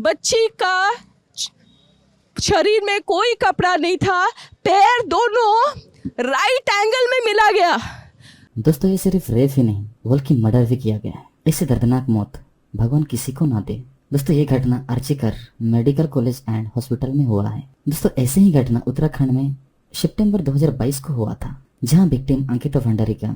बच्ची का शरीर में कोई कपड़ा नहीं था, पैर दोनों राइट एंगल में मिला गया। दोस्तों ये सिर्फ रेप ही नहीं बल्कि मर्डर भी किया गया है। इससे दर्दनाक मौत भगवान किसी को ना दे। दोस्तों ये घटना आर्चीकर मेडिकल कॉलेज एंड हॉस्पिटल में हुआ है। दोस्तों ऐसे ही घटना उत्तराखंड में सितंबर 2022 को हुआ था, जहां विक्टिम अंकिता भंडारी का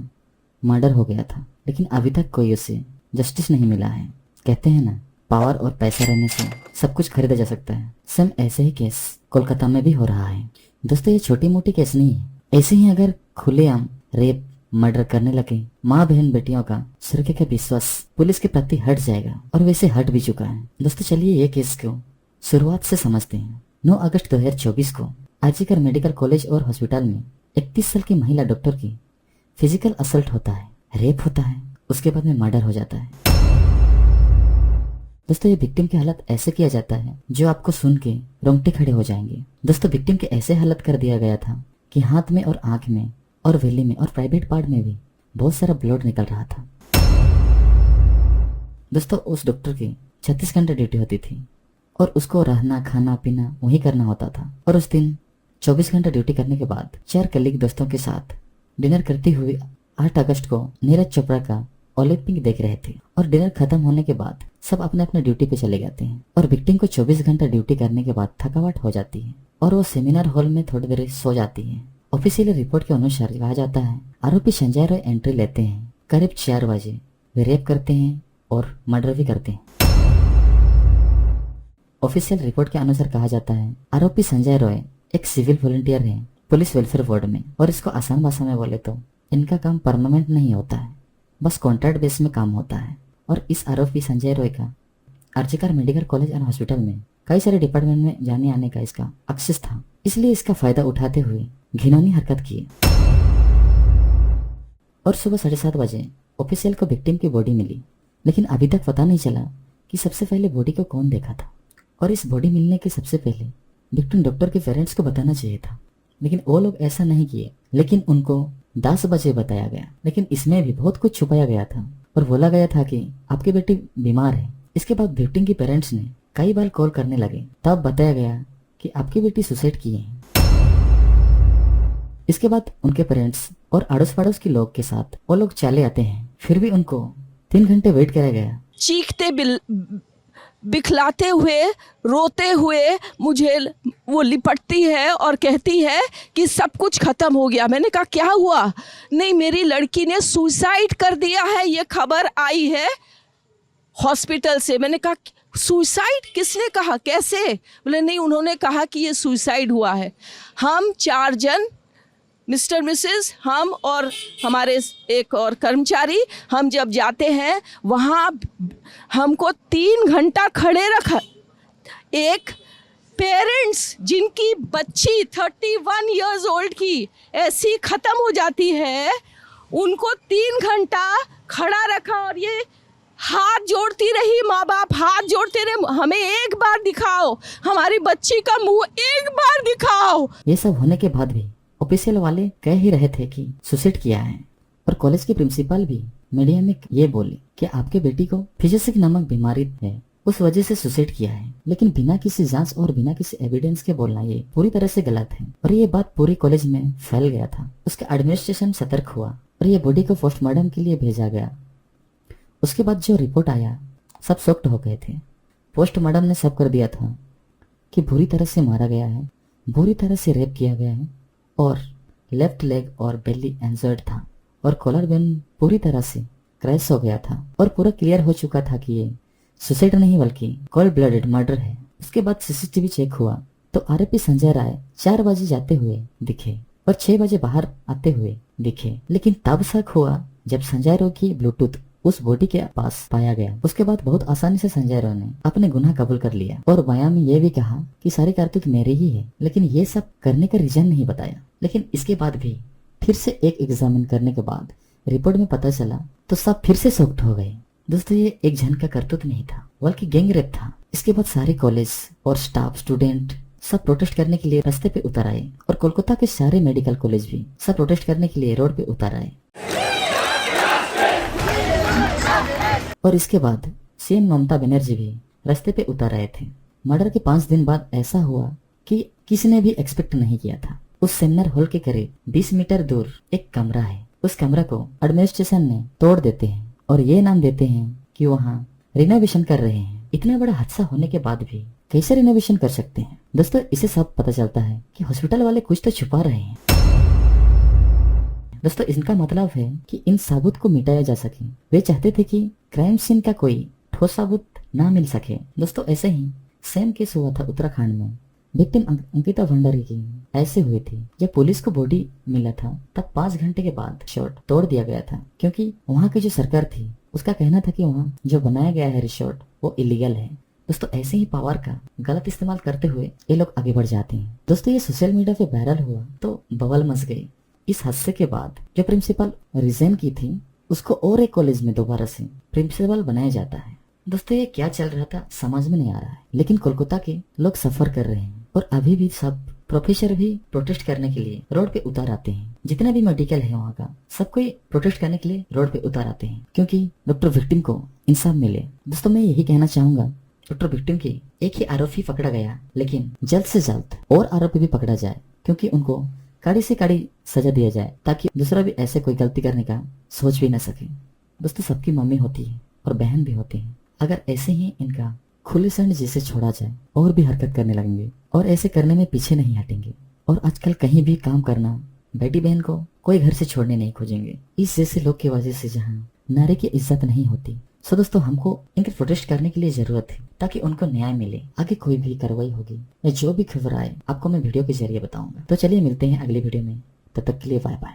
मर्डर हो गया था, लेकिन अभी तक कोई उसे जस्टिस नहीं मिला है। कहते हैं ना, पावर और पैसा रहने से सब कुछ खरीदा जा सकता है। सेम ऐसे ही केस कोलकाता में भी हो रहा है। दोस्तों ये छोटी मोटी केस नहीं है। ऐसे ही अगर खुलेआम रेप मर्डर करने लगे, माँ बहन बेटियों का सुरक्षा का विश्वास पुलिस के प्रति हट जाएगा, और वैसे हट भी चुका है। दोस्तों चलिए ये केस को शुरुआत से समझते हैं। 9 अगस्त 2024 को आर्चीकर मेडिकल कॉलेज और हॉस्पिटल में 31 साल की महिला डॉक्टर की फिजिकल असल्ट होता है, रेप होता है, उसके बाद में मर्डर हो जाता है। दोस्तों ये विक्टिम की हालत ऐसे किया जाता है जो आपको सुन के रोंगटे खड़े हो जाएंगे। दोस्तों विक्टिम के ऐसे हालत कर दिया गया था कि हाथ में और आंख में और वेली में और प्राइवेट पार्ट में भी बहुत सारा ब्लड निकल रहा था। दोस्तों उस डॉक्टर की 36 घंटे ड्यूटी होती थी और उसको रहना खाना पीना वही करना होता था। और उस दिन 24 घंटे ड्यूटी करने के बाद 4 कलीग दोस्तों के साथ डिनर करती हुई 8 अगस्त को नीरज चोपड़ा का ओलंपिक देख रहे थे। और डिनर खत्म होने के बाद सब अपने अपने ड्यूटी पे चले जाते हैं और विक्टिम को 24 घंटा ड्यूटी करने के बाद थकावट हो जाती है और वो सेमिनार हॉल में थोड़ी देर सो जाती है। ऑफिशियल रिपोर्ट के अनुसार कहा जाता है आरोपी संजय रॉय एंट्री लेते हैं करीब 4 बजे। वे रेप करते हैं और मर्डर भी करते हैं। ऑफिशियल रिपोर्ट के अनुसार कहा जाता है आरोपी संजय रॉय एक सिविल वॉलंटियर है पुलिस वेलफेयर बोर्ड में, और इसको आसान भाषा में बोले तो इनका काम परमानेंट नहीं होता है, बस कॉन्ट्रैक्ट बेस में काम होता है। और इस आरोपी संजय रॉय का आर्चीकर मेडिकल कॉलेज एंड हॉस्पिटल में कई सारे डिपार्टमेंट में जाने आने का इसका एक्सेस था, इसलिए इसका फायदा उठाते हुए घिनौनी हरकत की। और सुबह 7:30 बजे ऑफिशियल को विक्टिम की बॉडी मिली, लेकिन अभी तक पता नहीं चला कि सबसे पहले बॉडी को कौन देखा था। और इस बॉडी मिलने के सबसे पहले विक्टिम डॉक्टर के पेरेंट्स को बताना चाहिए था, लेकिन वो लोग ऐसा नहीं किए। लेकिन उनको 10 बजे बताया गया, लेकिन इसमें भी बहुत कुछ छुपाया गया था और बोला गया था कि आपकी बेटी बीमार है। इसके बाद विक्टिम के पेरेंट्स ने कई बार कॉल करने लगे, तब बताया गया कि आपकी बेटी सुसाइड की है। इसके बाद उनके पेरेंट्स और अड़ोस पड़ोस के लोग के साथ वो लोग चले आते हैं, फिर भी उनको 3 घंटे वेट कराया गया। चीखते बिखलाते हुए रोते हुए मुझे वो लिपटती है और कहती है कि सब कुछ खत्म हो गया। मैंने कहा क्या हुआ? नहीं, मेरी लड़की ने सुसाइड कर दिया है, ये खबर आई है हॉस्पिटल से। मैंने कहा सुसाइड? किसने कहा, कैसे? बोले नहीं, उन्होंने कहा कि ये सुसाइड हुआ है। हम 4 जन, मिस्टर मिसेस, हम और हमारे एक और कर्मचारी, हम जब जाते हैं वहाँ हमको 3 घंटा खड़े रखा। एक पेरेंट्स जिनकी बच्ची 31 इयर्स ओल्ड की ऐसी ख़त्म हो जाती है, उनको 3 घंटा खड़ा रखा और ये हाथ जोड़ती रही, माँ बाप हाथ जोड़ते रहे, हमें एक बार दिखाओ, हमारी बच्ची का मुंह एक बार दिखाओ। ये सब होने के बाद भी ऑफिशियल वाले कह ही रहे थे कि सुसाइड किया है, और कॉलेज के प्रिंसिपल भी मीडिया में ये बोले कि आपके बेटी को फिजिसिक नामक बीमारी है, उस वजह से सुसाइड किया है। लेकिन बिना किसी जांच और बिना किसी एविडेंस के बोलना ये पूरी तरह से गलत है, और ये बात पूरी कॉलेज में फैल गया था। उसका एडमिनिस्ट्रेशन सतर्क हुआ और ये बॉडी को पोस्टमार्टम के लिए भेजा गया। उसके बाद जो रिपोर्ट आया सब शॉक्ड हो गए थे। पोस्टमार्टम ने सब कर दिया था कि बुरी तरह से मारा गया है, बुरी तरह से रेप किया गया है, और लेफ्ट लेग और बेली इंजर्ड था, और कॉलर बोन पूरी तरह से क्रैश हो गया था, और पूरा क्लियर हो चुका था कि ये सुसाइड नहीं बल्कि कोल्ड ब्लडेड मर्डर है। उसके बाद सीसीटीवी चेक हुआ तो आरोपी संजय राय 4 बजे जाते हुए दिखे और 6 बजे बाहर आते हुए दिखे। लेकिन तब शक हुआ जब संजय राय की ब्लूटूथ उस बॉडी के पास पाया गया। उसके बाद बहुत आसानी से संजय राय ने अपने गुनाह कबूल कर लिया और बयान में ये भी कहा कि सारी कारतूत मेरी ही है, लेकिन ये सब करने का रीजन नहीं बताया। लेकिन इसके बाद भी फिर से एक एग्जामिन करने के बाद रिपोर्ट में पता चला तो सब फिर से शॉक्ड हो गए। दोस्तों ये एक जन का करतूत नहीं था बल्कि गैंग रेप था। इसके बाद सारे कॉलेज और स्टाफ स्टूडेंट सब प्रोटेस्ट करने के लिए रास्ते पे उतर आए, और कोलकाता के सारे मेडिकल कॉलेज भी सब प्रोटेस्ट करने के लिए रोड पे उतर आए। और इसके बाद सीएम ममता बनर्जी भी रास्ते पे उतर रहे थे। मर्डर के 5 दिन बाद ऐसा हुआ कि किसी ने भी एक्सपेक्ट नहीं किया था। उस सेमिनार हॉल के करीब 20 मीटर दूर एक कमरा है। उस कमरा को एडमिनिस्ट्रेशन ने तोड़ देते हैं और ये नाम देते हैं कि वहाँ रिनोवेशन कर रहे हैं। इतना बड़ा हादसा होने के बाद भी कैसे रिनोवेशन कर सकते हैं? दोस्तों, इसे सब पता चलता है कि हॉस्पिटल वाले कुछ तो छुपा रहे हैं। दोस्तों, इनका मतलब है कि इन सबूत को मिटाया जा सके। वे चाहते थे कि क्राइम सीन का कोई ठोस सबूत ना मिल सके। दोस्तों, ऐसे ही सेम केस हुआ था उत्तराखंड में। विक्टिम अंकिता भंडारी की ऐसे हुई थी। जब पुलिस को बॉडी मिला था तब 5 घंटे के बाद रिसोर्ट तोड़ दिया गया था, क्योंकि वहाँ की जो सरकार थी उसका कहना था कि वहाँ जो बनाया गया है रिसोर्ट वो इलीगल है। दोस्तों, ऐसे ही पावर का गलत इस्तेमाल करते हुए ये लोग आगे बढ़ जाते हैं। दोस्तों, ये सोशल मीडिया पे वायरल हुआ तो बवाल मच गई। इस हादसे के बाद जो प्रिंसिपल रिजाइन की थी उसको और एक कॉलेज में दोबारा से प्रिंसिपल बनाया जाता है। दोस्तों, ये क्या चल रहा था समझ में नहीं आ रहा है, लेकिन कोलकाता के लोग सफर कर रहे हैं और अभी भी सब प्रोफेसर भी प्रोटेस्ट करने के लिए रोड पे उतर आते हैं। जितना भी मेडिकल है वहाँ का सब कोई प्रोटेस्ट करने के लिए रोड पे उतर आते हैं, क्योंकि डॉक्टर विक्टिम को इंसाफ मिले। दोस्तों, मैं यही कहना चाहूंगा, डॉक्टर विक्टिम की एक ही आरोपी पकड़ा गया, लेकिन जल्द से जल्द और आरोपी भी पकड़ा जाए, क्योंकि उनको कड़ी से कड़ी सजा दिया जाए ताकि दूसरा भी ऐसे कोई गलती करने का सोच भी न सके। दोस्तों, सबकी मम्मी होती है और बहन भी होती है। अगर ऐसे ही इनका खुले संड जैसे छोड़ा जाए और भी हरकत करने लगेंगे और ऐसे करने में पीछे नहीं हटेंगे। और आजकल कहीं भी काम करना बेटी बहन को कोई घर से छोड़ने नहीं खोजेंगे। इस जैसे लोग की वजह से जहाँ नारी की इज्जत नहीं होती। सो दोस्तों, हमको इनके प्रोटेस्ट करने के लिए जरूरत है ताकि उनको न्याय मिले। आगे कोई भी कार्रवाई होगी या जो भी खबर आए आपको मैं वीडियो के जरिए बताऊंगा। तो चलिए मिलते हैं अगली वीडियो में, तब तक के लिए बाय बाय।